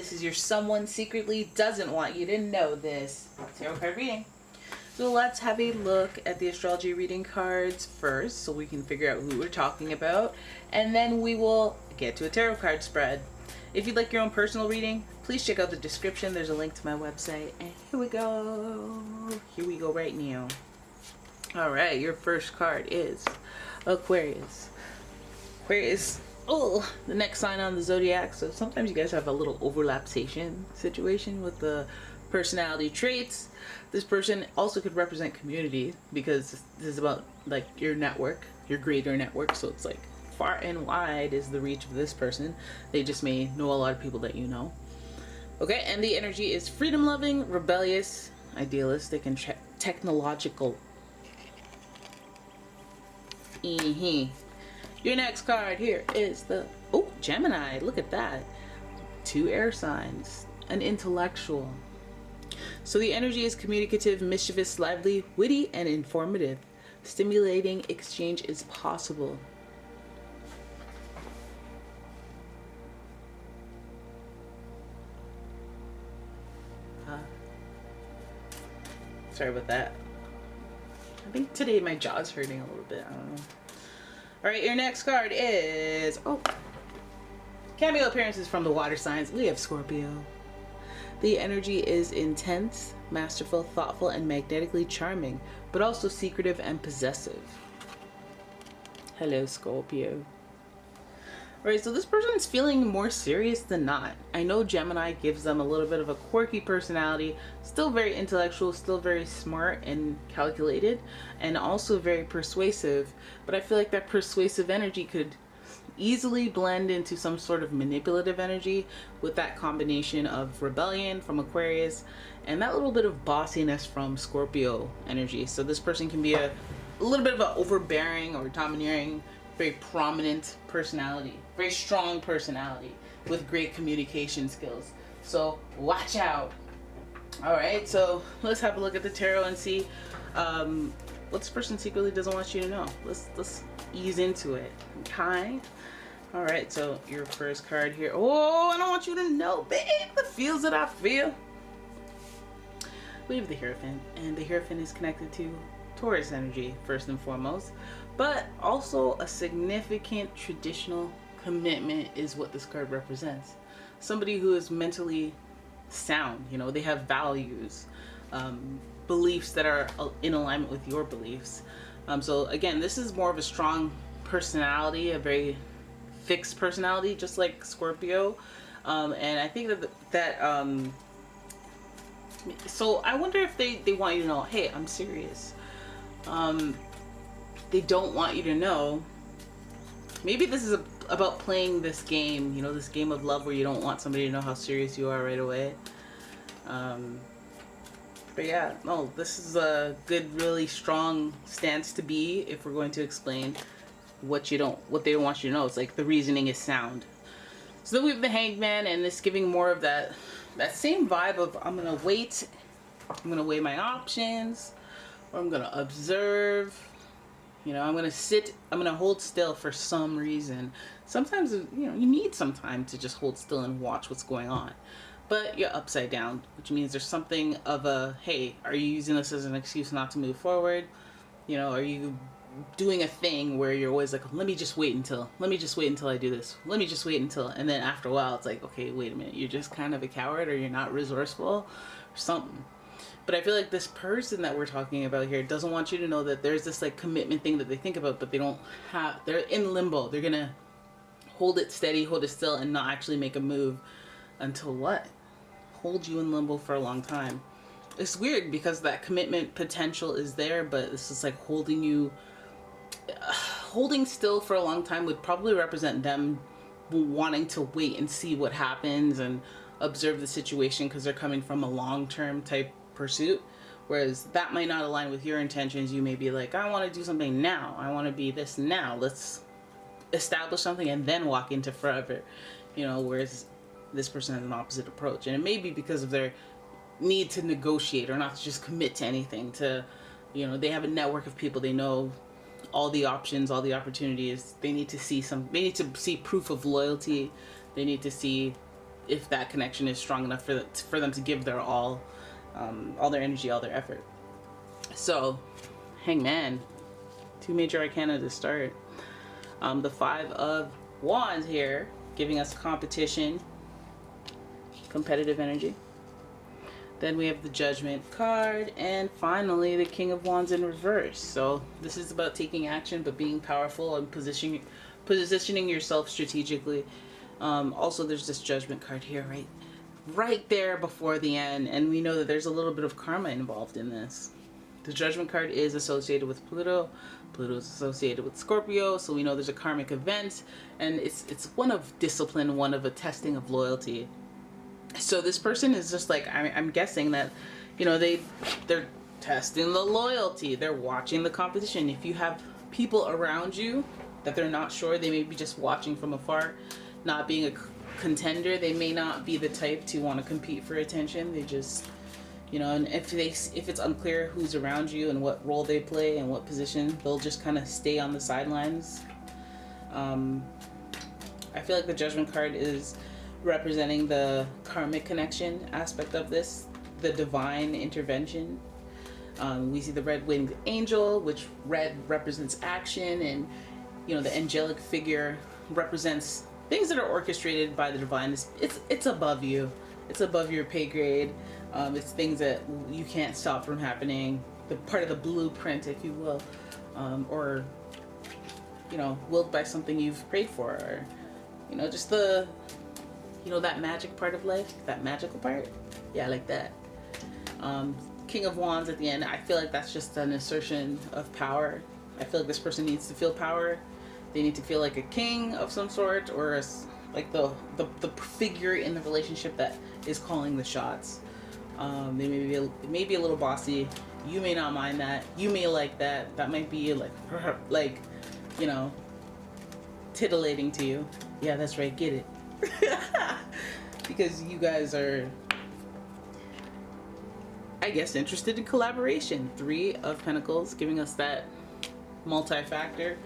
This is your someone secretly doesn't want you to know this tarot card reading. So let's have a look at the astrology reading cards first so we can figure out who we're talking about, and then we will get to a tarot card spread. If you'd like your own personal reading, please check out the description. There's a link to my website. And here we go. Here we go right now. Alright, your first card is Aquarius. Aquarius, oh, the next sign on the zodiac. So sometimes you guys have a little overlapsation situation with the personality traits. This person also could represent community because this is about like your network, your greater network. So it's like far and wide is the reach of this person. They just may know a lot of people that you know. Okay, and the energy is freedom loving, rebellious, idealistic, and technological. Your next card here is the Gemini. Look at that. 2 air signs, an intellectual. So the energy is communicative, mischievous, lively, witty, and informative. Stimulating exchange is possible. Sorry about that. I think today my jaw's hurting a little bit. I don't know. Alright, your next card is... cameo appearances from the water signs. We have Scorpio. The energy is intense, masterful, thoughtful, and magnetically charming, but also secretive and possessive. Hello, Scorpio. Alright, so this person's feeling more serious than not. I know Gemini gives them a little bit of a quirky personality, still very intellectual, still very smart and calculated, and also very persuasive. But I feel like that persuasive energy could easily blend into some sort of manipulative energy with that combination of rebellion from Aquarius and that little bit of bossiness from Scorpio energy. So this person can be a little bit of an overbearing or domineering, very prominent personality, very strong personality with great communication skills. So watch out. All right, so let's have a look at the tarot and see what this person secretly doesn't want you to know. Let's ease into it. Okay. All right, so your first card here. Oh, I don't want you to know, babe, the feels that I feel. We have the Hierophant, and the Hierophant is connected to Taurus energy first and foremost, but also a significant traditional commitment is what this card represents. Somebody who is mentally sound, you know, they have values, beliefs that are in alignment with your beliefs. So again, this is more of a strong personality, a very fixed personality, just like Scorpio. And I think so I wonder if they want you to know, hey, I'm serious. They don't want you to know. Maybe this is about playing this game, you know, this game of love where you don't want somebody to know how serious you are right away. But yeah, no, this is a good, really strong stance to be if we're going to explain what they don't want you to know. It's like the reasoning is sound. So then we have the Hanged Man, and this giving more of that same vibe of I'm gonna wait, I'm gonna weigh my options, or I'm gonna observe. You know, I'm gonna sit, I'm gonna hold still for some reason. Sometimes, you know, you need some time to just hold still and watch what's going on. But you're upside down, which means there's something of a, hey, are you using this as an excuse not to move forward? You know, are you doing a thing where you're always like, let me just wait until I do this. Let me just wait until, and then after a while it's like, okay, wait a minute, you're just kind of a coward, or you're not resourceful or something. But I feel like this person that we're talking about here doesn't want you to know that there's this like commitment thing that they think about, but they don't have, they're in limbo. They're gonna hold it steady, hold it still, and not actually make a move until what? Hold you in limbo for a long time. It's weird because that commitment potential is there, but this is like holding still for a long time would probably represent them wanting to wait and see what happens and observe the situation because they're coming from a long-term type pursuit, whereas that might not align with your intentions. You may be like, I want to do something now, I want to be this now, let's establish something and then walk into forever, you know, whereas this person has an opposite approach. And it may be because of their need to negotiate or not to just commit to anything, to, you know, they have a network of people, they know all the options, all the opportunities. They need to see proof of loyalty. They need to see if that connection is strong enough for them to give their all their energy, all their effort. So, Hangman, 2 major arcana to start. The 5 of Wands here, giving us competition, competitive energy. Then we have the Judgment card, and finally the King of Wands in reverse. So this is about taking action, but being powerful and positioning yourself strategically. Also, there's this Judgment card here, right there before the end, and we know that there's a little bit of karma involved in this. The Judgment card is associated with Pluto. Pluto is associated with Scorpio, so we know there's a karmic event, and it's one of discipline, one of a testing of loyalty. So this person is just like, I'm guessing that, you know, they're testing the loyalty. They're watching the competition. If you have people around you that they're not sure, they may be just watching from afar, not being a contender. They may not be the type to want to compete for attention. They just, you know, and if it's unclear who's around you and what role they play and what position, they'll just kind of stay on the sidelines. I feel like the Judgment card is representing the karmic connection aspect of this, the divine intervention. We see the red-winged angel, which red represents action, and, you know, the angelic figure represents things that are orchestrated by the divine. It's above you. It's above your pay grade. It's things that you can't stop from happening. The part of the blueprint, if you will, or, you know, willed by something you've prayed for, or, you know, just the, you know, that magic part of life, that magical part. Yeah, like that. King of Wands at the end, I feel like that's just an assertion of power. I feel like this person needs to feel power. They need to feel like a king of some sort, or like the figure in the relationship that is calling the shots. They may be a little bossy. You may not mind that. You may like that. That might be like, you know, titillating to you. Yeah, that's right. Get it. Because you guys are, I guess, interested in collaboration. 3 of Pentacles, giving us that multi-factor,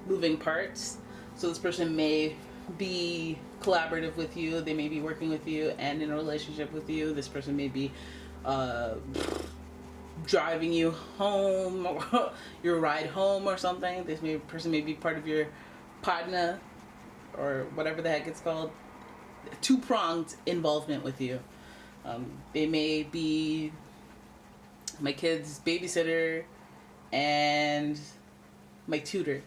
moving parts. So this person may be collaborative with you. They may be working with you and in a relationship with you. This person may be driving you home, or your ride home or something. This person may be part of your partner, or whatever the heck it's called. 2-pronged involvement with you. They may be my kid's babysitter and my tutor.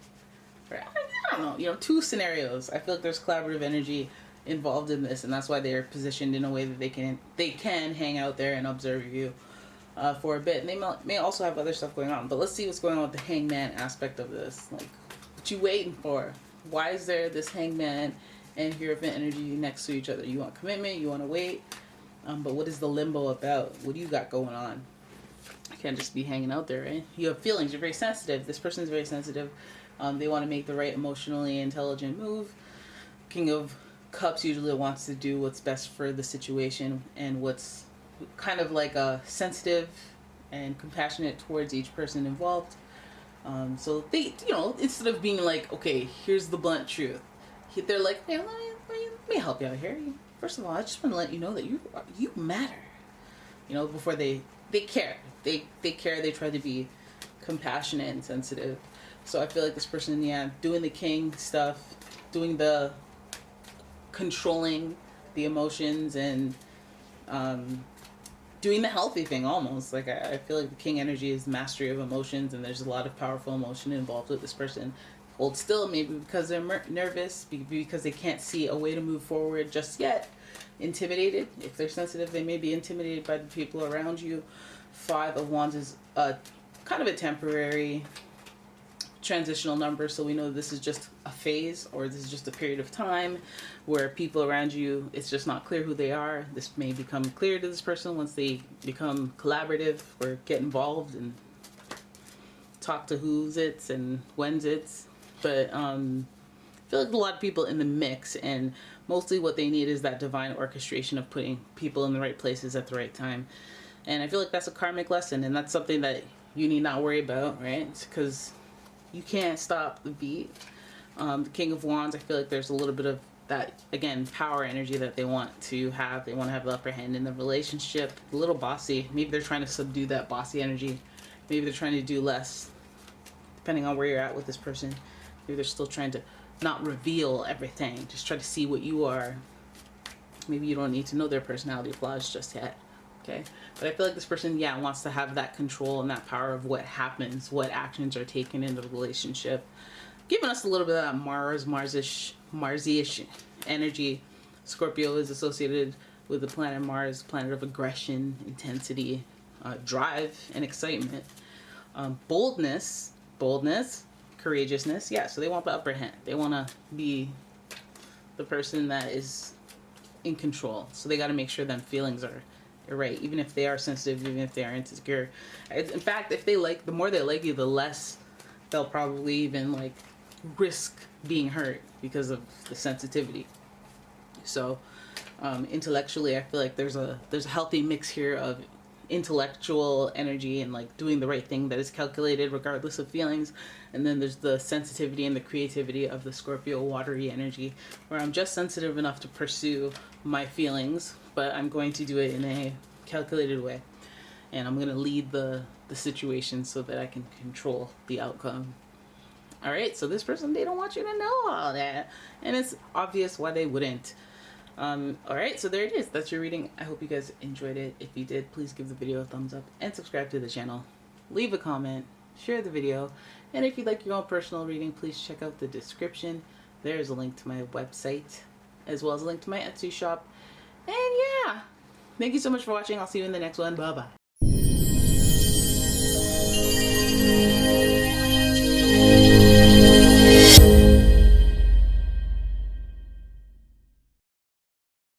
Right? I don't know. You know, 2 scenarios. I feel like there's collaborative energy involved in this, and that's why they're positioned in a way that they can hang out there and observe you for a bit. And they may also have other stuff going on. But let's see what's going on with the Hangman aspect of this. Like, what you waiting for? Why is there this Hangman and Hierophant energy next to each other? You want commitment, you want to wait, but what is the limbo about? What do you got going on? You can't just be hanging out there, right? You have feelings, you're very sensitive. This person is very sensitive. They want to make the right emotionally intelligent move. King of Cups usually wants to do what's best for the situation and what's kind of like sensitive and compassionate towards each person involved. So they, you know, instead of being like, okay, here's the blunt truth, they're like, hey, let me help you out here. First of all, I just want to let you know that you matter. You know, before they care. They care. They try to be compassionate and sensitive. So I feel like this person, yeah, doing the king stuff, doing the controlling the emotions, and doing the healthy thing almost. Like, I feel like the king energy is mastery of emotions, and there's a lot of powerful emotion involved with this person. Hold still, maybe because they're nervous, because they can't see a way to move forward just yet. Intimidated. If they're sensitive, they may be intimidated by the people around you. 5 of Wands is kind of a temporary transitional number, so we know this is just a phase, or this is just a period of time where people around you, it's just not clear who they are. This may become clear to this person once they become collaborative or get involved and talk to who's it's and when's it's. But I feel like a lot of people in the mix, and mostly what they need is that divine orchestration of putting people in the right places at the right time. And I feel like that's a karmic lesson, and that's something that you need not worry about, right? Because you can't stop the beat. The King of Wands, I feel like there's a little bit of that, again, power energy that they want to have. They want to have the upper hand in the relationship, a little bossy. Maybe they're trying to subdue that bossy energy. Maybe they're trying to do less, depending on where you're at with this person. Maybe they're still trying to not reveal everything, just try to see what you are. Maybe you don't need to know their personality flaws just yet. Okay, but I feel like this person, yeah, wants to have that control and that power of what happens, what actions are taken in the relationship, giving us a little bit of that Mars-ish energy. Scorpio is associated with the planet Mars, planet of aggression, intensity, drive, and excitement. Boldness, courageousness. Yeah, so they want the upper hand. They want to be the person that is in control. So they got to make sure them feelings are right, even if they are sensitive, even if they are insecure. In fact, if they like, the more they like you, the less they'll probably even like risk being hurt because of the sensitivity. So intellectually, I feel like there's a healthy mix here of intellectual energy and like doing the right thing that is calculated regardless of feelings, and then there's the sensitivity and the creativity of the Scorpio watery energy, where I'm just sensitive enough to pursue my feelings, but I'm going to do it in a calculated way, and I'm going to lead the situation so that I can control the outcome. All right, so this person, they don't want you to know all that, and it's obvious why they wouldn't. All right, so there it is. That's your reading. I hope you guys enjoyed it. If you did, please give the video a thumbs up and subscribe to the channel. Leave a comment, share the video, and if you'd like your own personal reading, please check out the description. There's a link to my website, as well as a link to my Etsy shop. And yeah, thank you so much for watching. I'll see you in the next one. Bye-bye.